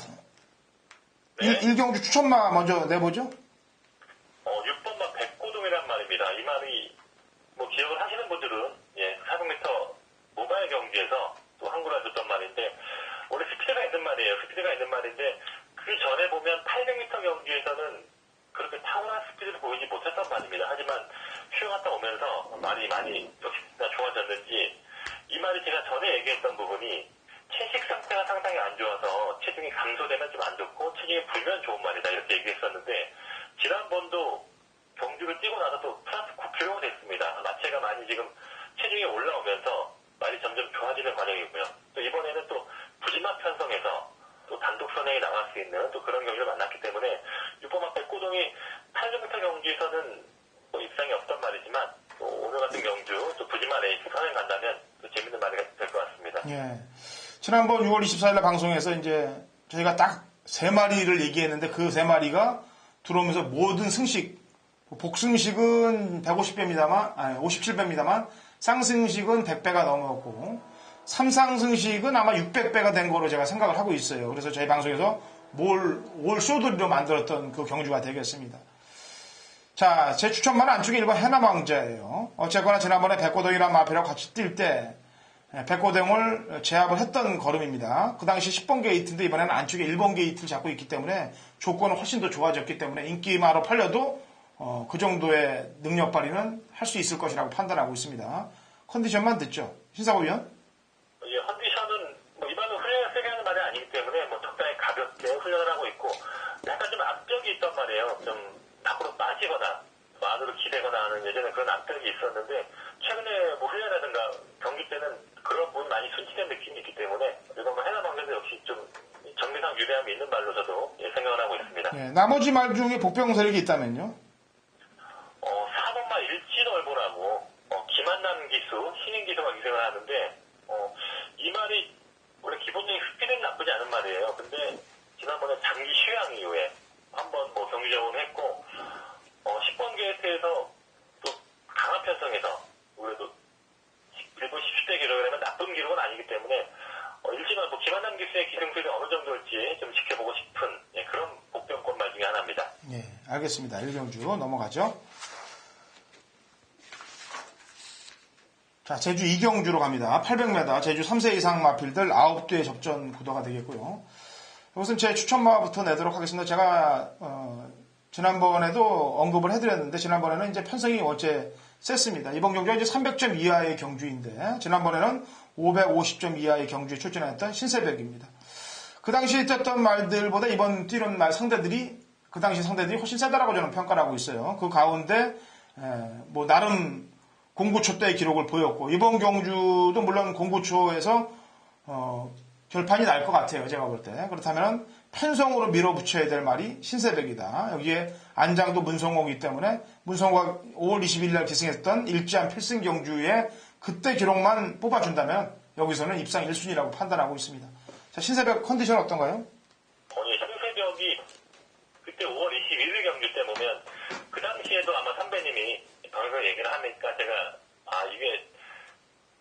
네. 1경주 추천마 먼저 내보죠. 6번만 백고동이란 말입니다. 이 말이 뭐 기억을 하시는 분들은 400m 모바일 경기에서 또 한국에 줬던 말인데 원래 스피드가 있는 말이에요. 스피드가 있는 말인데 그 전에 보면 800m 경기에서는 그렇게 탁월한 스피드를 보이지 못했던 말입니다. 하지만 휴양 갔다 오면서 말이 많이 좋아졌는지 이 말이 제가 전에 얘기했던 부분이 체식 상태가 상당히 안 좋아서 체중이 감소되면 좀 안 좋고 체중이 불면 좋은 말이다 이렇게 얘기했었는데 지난번도 경주를 뛰고 나서 또 플러스 9kg가 됐습니다. 마체가 많이 지금 체중이 올라오면서 말이 점점 좋아지는 과정이고요. 또 이번에는 또 부지마 편성에서 또 단독 선행이 나갈 수 있는 또 그런 경기를 만났기 때문에 6번마 백고동이 800m 해남 경주에서는 뭐 입상이 없단 말이지만 또 오늘 같은 경주 또 부지만 에이스 선행 간다면 또 재밌는 말이 될 것 같습니다. 예. 지난번 6월 24일 방송에서 이제 저희가 딱 3마리를 얘기했는데 그 3마리가 들어오면서 모든 승식, 복승식은 150배입니다만, 아니 57배입니다만 쌍승식은 100배가 넘었고 삼상승식은 아마 600배가 된 거로 제가 생각을 하고 있어요. 그래서 저희 방송에서 올 쇼돌이로 만들었던 그 경주가 되겠습니다. 자, 제 추천마는 안쪽에 1번 해남왕자예요. 어쨌거나 지난번에 백고동이라는 마필하고 같이 뛸 때 백고동을 제압을 했던 걸음입니다. 그 당시 10번 게이트인데 이번에는 안쪽에 1번 게이트를 잡고 있기 때문에 조건은 훨씬 더 좋아졌기 때문에 인기마로 팔려도 그 정도의 능력 발휘는 할 수 있을 것이라고 판단하고 있습니다. 컨디션만 듣죠. 신사고 위원? 예, 컨디션은 뭐 이번은 훈련을 세게 하는 말이 아니기 때문에 뭐 적당히 가볍게 훈련을 하고 있고 약간 좀 압력이 있단 말이에요. 좀 밖으로 빠지거나 안으로 기대거나 하는 예전에 그런 압력이 있었는데 최근에 뭐 훈련이라든가 경기 때는 그런 부분이 많이 순치된 느낌이 있기 때문에 이번 해남왕자도 역시 좀 정비상 유리함이 있는 말로 저도 생각을 하고 있습니다. 예, 나머지 말 중에 복병 세력이 있다면요? 4번마 일진얼보라고 김한남 기수, 신인 기수가 기생을 하는데 이 말이 원래 기본적인 스피드는 나쁘지 않은 말이에요. 근데 지난번에 장기 휴양 이후에 한번 뭐 경기 적응을 했고 10번 게이트에서 또 강한 편성에서 그래도 일본 17대 기록이라면 나쁜 기록은 아니기 때문에 일진얼보 김한남 기수의 기승술이 어느 정도일지 좀 지켜보고 싶은 그런 복병권 말 중에 하나입니다. 예, 알겠습니다. 1경주 넘어가죠. 자, 제주 2경주로 갑니다. 800m, 제주 3세 이상 마필들 9대의 접전 구도가 되겠고요. 이것은 제 추천마부터 내도록 하겠습니다. 제가, 지난번에도 언급을 해드렸는데, 지난번에는 이제 편성이 어째 셌습니다. 이번 경주가 이제 300점 이하의 경주인데, 지난번에는 550점 이하의 경주에 출전했던 신세백입니다. 그 당시에 뛰었던 말들보다 이번 뛰는 말 상대들이, 그 당시 상대들이 훨씬 세다라고 저는 평가를 하고 있어요. 그 가운데, 뭐, 나름, 공구초 때의 기록을 보였고 이번 경주도 물론 공구초에서 결판이 날 것 같아요. 제가 볼 때. 그렇다면 편성으로 밀어붙여야 될 말이 신세백이다. 여기에 안장도 문성호이기 때문에 문성호가 5월 21일 날 기승했던 일지한 필승 경주에 그때 기록만 뽑아준다면 여기서는 입상 1순위라고 판단하고 있습니다. 자, 신세백 컨디션 어떤가요? 신세백이 그때 5월 21일 경주 때 보면 그 당시에도 아마 선배님이 방송 얘기를 하니까 제가 이게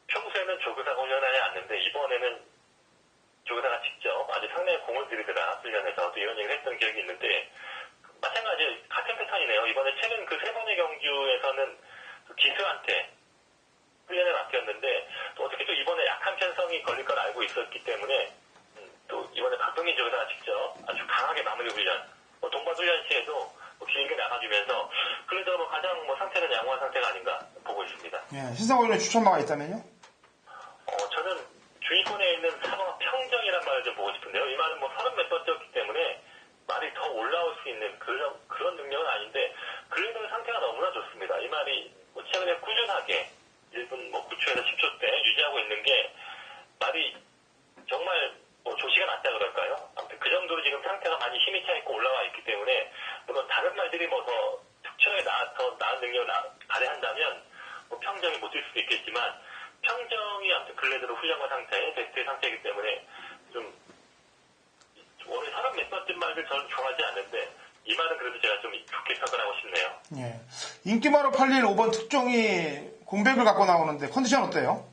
평소에는 조교사가 훈련하지 않는데 이번에는 조교사가 직접 아주 상당히 공을 들이더라 훈련에서 또 이런 얘기를 했던 기억이 있는데 마찬가지 같은 패턴이네요. 이번에 최근 그 3번의 경주에서는 기수한테 훈련을 맡겼는데 또 어떻게 또 이번에 약한 편성이 걸릴 걸 알고 있었기 때문에 또 이번에 박동인 조교사가 직접 아주 강하게 마무리 훈련 동반 훈련 시에도 길게 나가주면서 그래서 가장 상태는 양호한 상태가 아닌가 보고 있습니다. 예, 신상호의 추천마가 있다면요? 저는 주위권에 있는 3번 평정이란 말을 좀 보고 싶은데요. 이 말은 30몇 번 뛰었기 때문에 말이 더 올라올 수 있는 그런 능력은 아닌데 그래도 상태가 너무나 좋습니다. 이 말이 최근에 꾸준하게 1분 9초에서 10초 때 유지하고 있는 게 말이 정말 조시가 낮다 그럴까요? 아무튼 그 정도로 지금 상태가 많이 힘이 차있고 올라와 있기 때문에 물론 다른 말들이 더 특출하게 더 나은 능력을 발휘한다면 평정이 못 뛸 수도 있겠지만 평정이 아무튼 근래 들어 훌륭한 상태, 베스트의 상태이기 때문에 좀 원래 30몇 번쯤 말들 저는 좋아하지 않는데 이 말은 그래도 제가 좀 좋게 평가하고 싶네요. 예. 인기마로 팔릴 5번 특종이 공백을 갖고 나오는데 컨디션 어때요?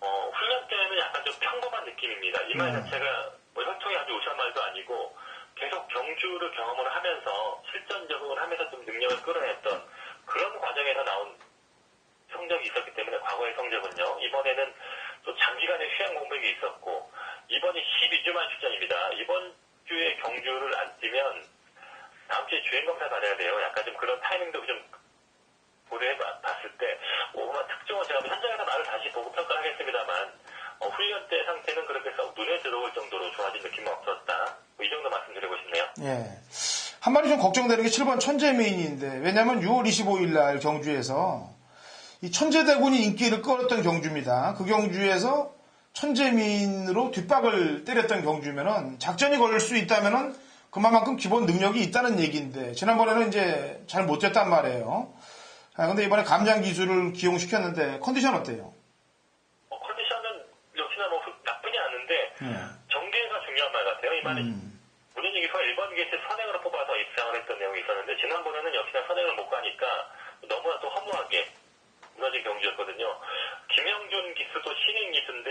훈련 때는 약간 좀 평범한 느낌입니다. 이 말 자체가 혈통이 아주 우수한 말도 아니고 계속 경주를 경험을 하면서 실전 적응을 하면서 좀 능력을 끌어냈던 그런 과정에서 나온 성적이 있었기 때문에 과거의 성적은요. 이번에는 또 장기간의 휴양 공백이 있었고 이번이 12주만 출전입니다. 이번 주에 경주를 안 뛰면 다음 주에 주행검사 받아야 돼요. 약간 좀 그런 타이밍도 좀 고려해 봤을 때 특종은 제가 현장에서 말을 다시 보고 평가를 하겠습니다만 훈련 때 상태는 그렇게 썩 눈에 들어올 정도로 좋아진 느낌은 없었다. 이 정도 말씀드리고 싶네요. 예. 한 마리 좀 걱정되는 게 7번 천재미인인데 왜냐하면 6월 25일 날 경주에서 이 천재대군이 인기를 끌었던 경주입니다. 그 경주에서 천재미인으로 뒷박을 때렸던 경주면은 작전이 걸릴 수 있다면은 그만큼 기본 능력이 있다는 얘기인데 지난번에는 이제 잘 못 뛰었단 말이에요. 근데 이번에 감장 기술을 기용시켰는데 컨디션 어때요? 컨디션은 역시나 뭐 나쁘지 않은데 예. 정계가 중요한 말 같아요. 이 말이 문현익이서 1번 게이트 선행으로 뽑아서 입상을 했던 내용이 있었는데 지난번에는 역시나 선행을 못 가니까 너무나 또 허무하게 무너진 경기였거든요. 김영준 기수도 신인 기수인데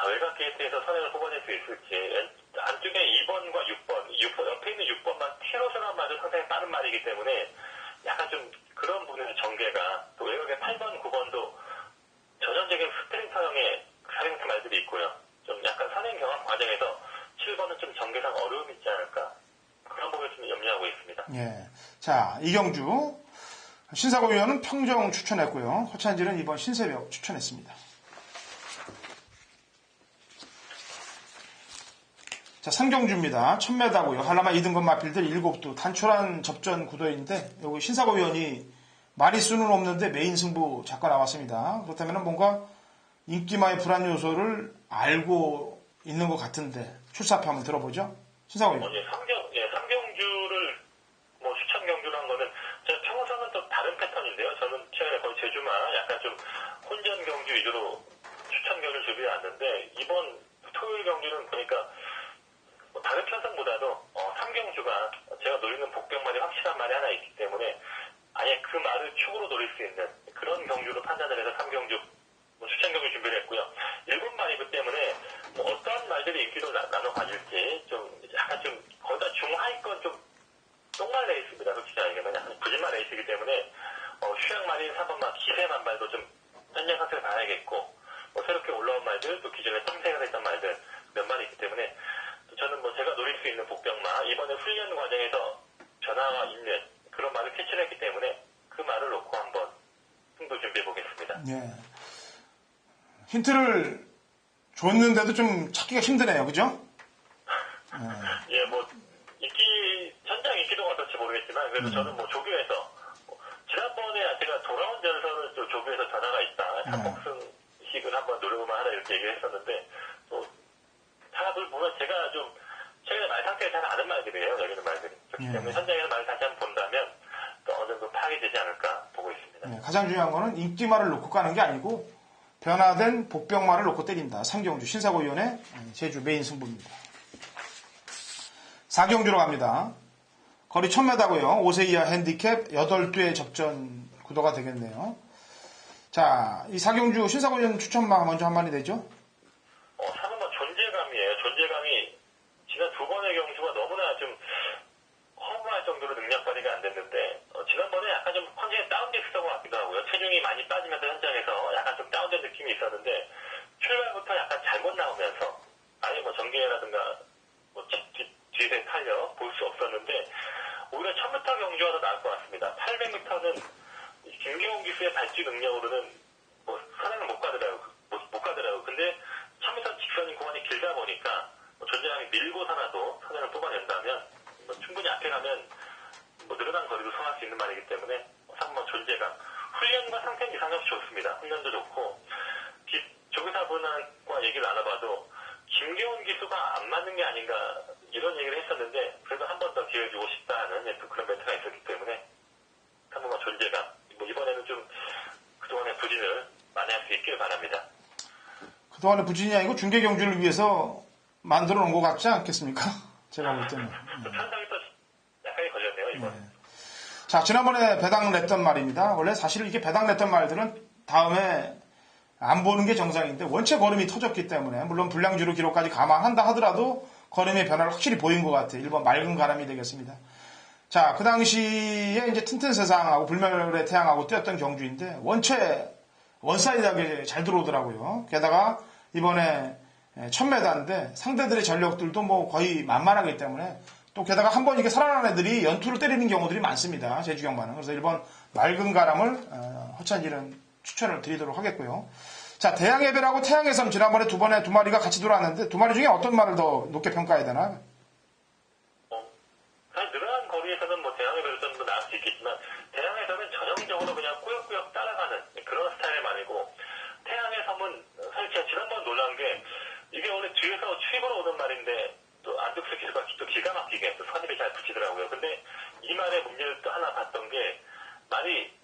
외곽 게이트에서 선행을 뽑아낼 수 있을지 안쪽에 2번과 6번 옆에 있는 6번만 티로서만 맞은 상당히 빠른 말이기 때문에 약간 좀 그런 부분에서 전개가 또 외곽에 8번, 9번도 전형적인 스프린터형의 사행트 말들이 있고요. 좀 약간 선행 경험 과정에서 7번은 좀 전개상 어려움이 있지 않을까 그런 부분을 좀 염려하고 있습니다. 예. 자, 이경주 신사고 위원은 평정 추천했고요. 허찬질은 이번 신세벽 추천했습니다. 자, 상경주입니다. 1000m고요. 한라마 2등급 마필들 7두 단촐한 접전 구도인데 여기 신사고 위원이 마리수는 없는데 메인 승부 작가 나왔습니다. 그렇다면 뭔가 인기마의 불안 요소를 알고 있는 것 같은데 출사표 한번 들어보죠. 신사고 위원. 상경주를 뭐 추천 경주라는 거는 제가 평소는 또 다른 패턴인데요. 저는 최근에 거의 제주마 약간 좀 혼전 경주 위주로 추천 경주를 준비해 왔는데 이번 토요일 경주는 보니까 뭐 다른 편성보다도 상경주가 제가 노리는 복병말이 확실한 말이 하나 있기 때문에 아예 그 말을 축으로 노릴 수 있는 그런 경주로 판단을 해서 상경주 추천 경주 준비를 했고요. 7마리이기 때문에 뭐 어떤 말들이 인기도 나눠 가질지 좀 약간 좀 거기다 중하위권 좀 똥말 레이스입니다. 솔직히 얘기하면 약간 구진말 레이스이기 때문에 휴양 말인 3번만 기세만 말도 좀 현장 상태를 봐야겠고 새롭게 올라온 말들 또 기존에 탐색을 했던 말들 몇 마리 있기 때문에 저는 뭐 제가 노릴 수 있는 복병마 이번에 훈련 과정에서 변화가 있는 그런 말을 캐치를 했기 때문에 그 말을 놓고 한번 승부 준비해 보겠습니다. 예. 힌트를 줬는데도 좀 찾기가 힘드네요. 그죠? 예, 뭐 현장 인기도가 어떨지 모르겠지만 그래도 저는 뭐 조교에서 지난번에 제가 돌아온 전선을 또 조교에서 변화가 있다. 3복승식을 한번 노려보면 하나 이렇게 얘기를 했었는데 또 답을 보면 제가 좀 최근에 말 상태가 잘 아는 말들이에요. 여기는 말들이. 그렇기 때문에 현장에서 말을 다시 한번 본다면 또 어느 정도 파악이 되지 않을까 보고 있습니다. 가장 중요한 거는 인기말을 놓고 가는 게 아니고 변화된 복병말을 놓고 때린다. 상경주 신사고위원의 제주 메인 승부입니다. 4경주로 갑니다. 거리 1000m고요. 5세 이하 핸디캡 8두의 접전 구도가 되겠네요. 자, 이 4경주 신사고위원 추천마 먼저 한마디 되죠? 3번만 존재감이에요. 존재감이 지난 2번의 경주가 너무나 좀 허무할 정도로 능력 발휘가 안 됐는데 지난번에 약간 좀 컨디션이 다운됐었던 것 같기도 하고요. 체중이 많이 빠지면서 현장에서 약간 좀 다운된 느낌이 있었는데 출발부터 약간 잘못 나오면서 아예 뭐 전개라든가 뭐 뒤에 탄력 볼 수 없었는데 오히려 1000m 경주가 더 나을 것 같습니다. 800m는 김경훈 기수의 발주 능력으로는 뭐 선행을 못 가더라고요. 근데 1000m 직선인 구간이 길다 보니까 존재감이 밀고서라도 선행을 뽑아낸다면 충분히 앞에 가면 늘어난 거리도 소화할 수 있는 말이기 때문에 상번 존재감 훈련과 상태는 이상 없이 좋습니다. 훈련도 좋고 조교사분과 얘기를 나눠봐도 김경훈 기수가 안 맞는 게 아닌가 이런 얘기를 했었는데 그래도 한 번 더 기회를 주고 싶다는 또 그런 멘트가 있었기 때문에 한 번만 존재감 이번에는 좀 그동안의 부진을 만회할 수 있길 바랍니다. 그동안의 부진이 아니고 중계 경주를 위해서 만들어 놓은 것 같지 않겠습니까? 제가 볼 때는. 편성이 또 약간이 걸렸네요, 이번. 자, 지난번에 배당 냈던 말입니다. 원래 사실 이게 배당 냈던 말들은 다음에 안 보는 게 정상인데 원체 걸음이 터졌기 때문에 물론 불량주로 기록까지 감안한다 하더라도 걸음의 변화를 확실히 보인 것 같아요. 1번 맑은 가람이 되겠습니다. 자, 그 당시에 이제 튼튼 세상하고 불멸의 태양하고 뛰었던 경주인데 원체 원사이드하게 잘 들어오더라고요. 게다가 이번에 1000m인데 상대들의 전력들도 뭐 거의 만만하기 때문에 또 게다가 한 번 이게 살아난 애들이 연투를 때리는 경우들이 많습니다. 제주경마는. 그래서 1번 맑은 가람을 허찬지는 추천을 드리도록 하겠고요. 자, 대양예별하고 태양의 섬 지난번에 두 마리가 같이 돌아왔는데 두 마리 중에 어떤 말을 더 높게 평가해야 되나? 사실 늘어난 거리에서는 뭐 대양예별을 좀 더 나을 수 있겠지만 대양의 섬은 전형적으로 그냥 꾸역꾸역 따라가는 그런 스타일의 말이고 태양의 섬은 사실 제가 지난번 놀란 게 이게 원래 뒤에서 추입으로 오는 말인데 또 안 안덕수 기수가 또 기가 막히게 또 선입이 잘 붙이더라고요. 근데 이 말의 문제를 또 하나 봤던 게 말이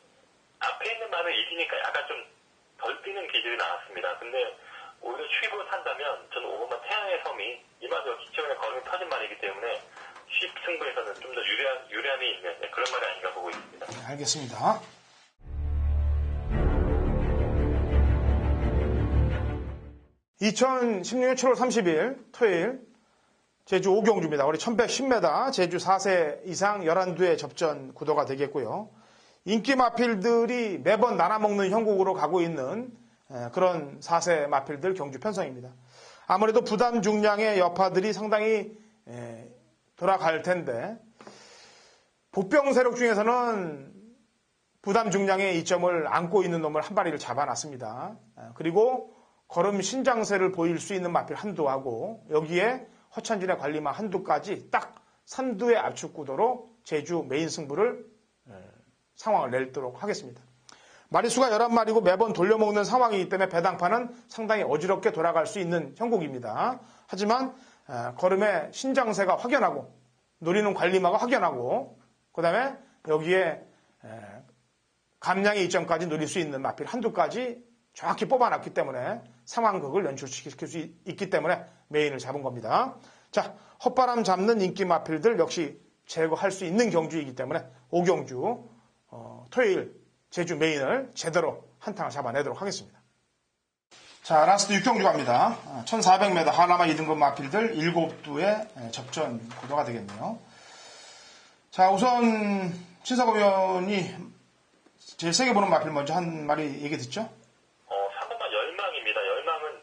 앞에 있는 말을 이기니까 약간 좀 덜 뛰는 기질이 나왔습니다. 근데 오히려 추입으로 탄다면 저는 5번만 태양의 섬이 이 말도 기초에 걸음이 터진 말이기 때문에 추입 승부에서는 좀 더 유리함이 있는 그런 말이 아닌가 보고 있습니다. 네, 알겠습니다. (2016년 7월 30일) 토요일 제주 오경주입니다. 우리 1110m 제주 4세 이상 11두의 접전 구도가 되겠고요. 인기 마필들이 매번 나눠먹는 형국으로 가고 있는 그런 4세 마필들 경주 편성입니다. 아무래도 부담 중량의 여파들이 상당히 돌아갈 텐데 복병 세력 중에서는 부담 중량의 이점을 안고 있는 놈을 한 마리를 잡아놨습니다. 그리고 걸음 신장세를 보일 수 있는 마필 한두하고 여기에 허찬진의 관리마 한두까지 딱 3두의 압축 구도로 제주 메인 승부를 상황을 내도록 하겠습니다. 마리수가 11마리고 매번 돌려먹는 상황이기 때문에 배당판은 상당히 어지럽게 돌아갈 수 있는 형국입니다. 하지만 걸음의 신장세가 확연하고 노리는 관리마가 확연하고 그 다음에 여기에 감량의 이점까지 노릴 수 있는 마필 한두까지 정확히 뽑아놨기 때문에 상황극을 연출시킬 수 있기 때문에 메인을 잡은 겁니다. 자, 헛바람 잡는 인기 마필들 역시 제거할 수 있는 경주이기 때문에 오경주 토요일 제주 메인을 제대로 한탕을 잡아내도록 하겠습니다. 자, 라스트 6경주 갑니다. 1400m 하나마 2등급 마필들 7두의 접전 구도가 되겠네요. 자, 우선 신사고 위원이 제일 세게 보는 마필 먼저 한 마리 얘기 듣죠? 3번만 열망입니다. 열망은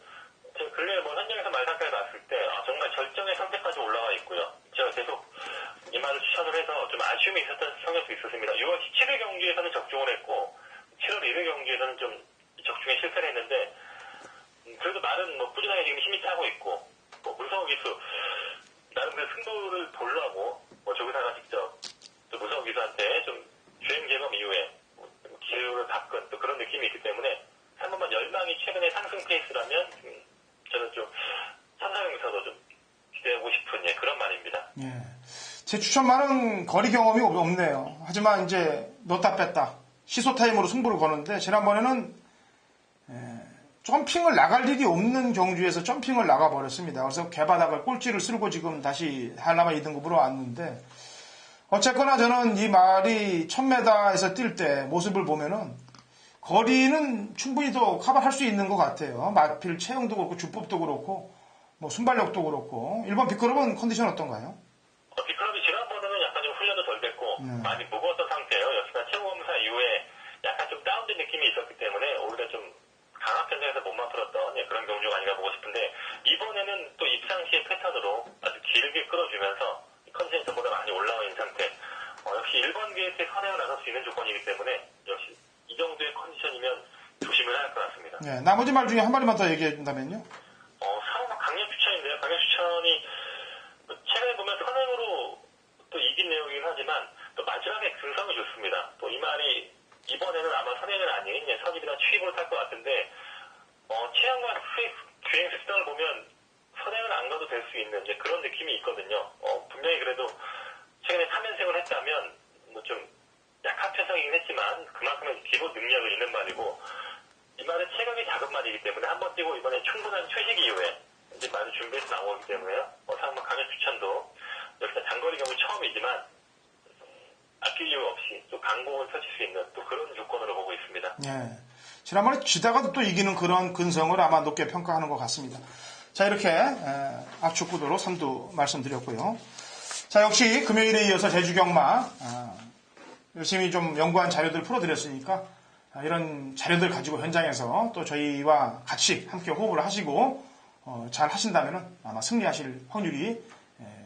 제가 근래에 현장에서 말상태를 봤을 때 정말 절정의 상태까지 올라가 있고요. 제가 계속 이 말을 추천을 해서 좀 아쉬움이 있었던 성격도 있었습니다. 6월 17일 경기에서는 적중을 했고 7월 1일 경기에서는 좀 적중에 실패를 했는데 그래도 말은 꾸준하게 지금 힘이 차고 있고 문성호 기수 나름대로 승부를 보려고 조교사가 직접 또 문성호 기수한테 좀 주행 제거 이후에 기회를 바꾼 또 그런 느낌이 있기 때문에 3번만 열망이 최근의 상승 페이스라면 저는 좀 3,400m도 좀 기대하고 싶은 그런 말입니다. 예. 제 추천말은 거리 경험이 없네요. 하지만 이제 넣다 뺐다 시소 타임으로 승부를 거는데 지난번에는 점핑을 나갈 일이 없는 경주에서 점핑을 나가버렸습니다. 그래서 개바닥을 꼴찌를 쓸고 지금 다시 한라마 2등급으로 왔는데 어쨌거나 저는 이 말이 1000m에서 뛸 때 모습을 보면은 거리는 충분히 더 커버할 수 있는 것 같아요. 마필 체형도 그렇고 주법도 그렇고 순발력도 그렇고 1번 비크롭은 컨디션 어떤가요? 비크롭이 지난번에는 약간 좀 훈련도 덜 됐고 많이 무거웠던 상태예요. 역시나 체구 검사 이후에 약간 좀 다운된 느낌이 있었기 때문에 오히려 좀 강압 현장에서 몸만 풀었던 그런 경주가 아닌가 보고 싶은데 이번에는 또 입상 시의 패턴으로 아주 길게 끌어주면서 컨디션보다 많이 올라와 있는 상태. 역시 1번 게이트에 선행을 나설 수 있는 조건이기 때문에 역시 이 정도의 컨디션이면 조심을 해야 할 것 같습니다. 네, 나머지 말 중에 한 마리만 더 얘기해 준다면요? 상호가 강력 추천인데요. 강력 추천이 최근에 보면 선행으로 또 이긴 내용이긴 하지만 또 마지막에 근성이 좋습니다. 또 이 말이 이번에는 아마 선행은 아닌 선입이나 추입으로 탈 것 같은데 체형과 주행 습성을 보면 선행을 안 가도 될 수 있는 그런 느낌이 있거든요. 분명히 그래도 최근에 3연승을 했다면 좀 약한 편성이긴 했지만 그만큼의 기본 능력을 있는 말이고 이 말은 체격이 작은 말이기 때문에 한번 뛰고 이번에 충분한 휴식 이후에 이제 많이 준비해서 나오기 때문에요. 상마 강력 추천도 역시 장거리 경기 처음이지만 아낄 이유 없이 또 강공을 펼칠 수 있는 또 그런 조건으로 보고 있습니다. 예. 지난번에 지다가도 또 이기는 그런 근성을 아마 높게 평가하는 것 같습니다. 자, 이렇게 압축 구도로 선두 말씀드렸고요. 자, 역시 금요일에 이어서 제주경마 열심히 좀 연구한 자료들 풀어드렸으니까 이런 자료들 가지고 현장에서 또 저희와 같이 함께 호흡을 하시고 잘 하신다면 아마 승리하실 확률이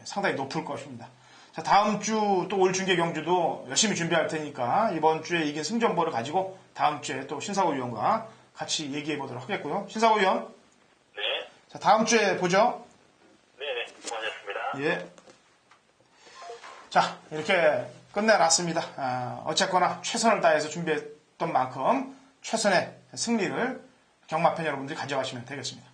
상당히 높을 것입니다. 자, 다음 주 또 올 중계 경주도 열심히 준비할 테니까 이번 주에 이긴 승전보를 가지고 다음 주에 또 신사고 위원과 같이 얘기해 보도록 하겠고요. 신사고 위원. 네. 자, 다음 주에 보죠. 네네. 수고하셨습니다. 예. 자, 이렇게 끝내놨습니다. 어쨌거나 최선을 다해서 준비했던 만큼 최선의 승리를 경마팬 여러분들이 가져가시면 되겠습니다.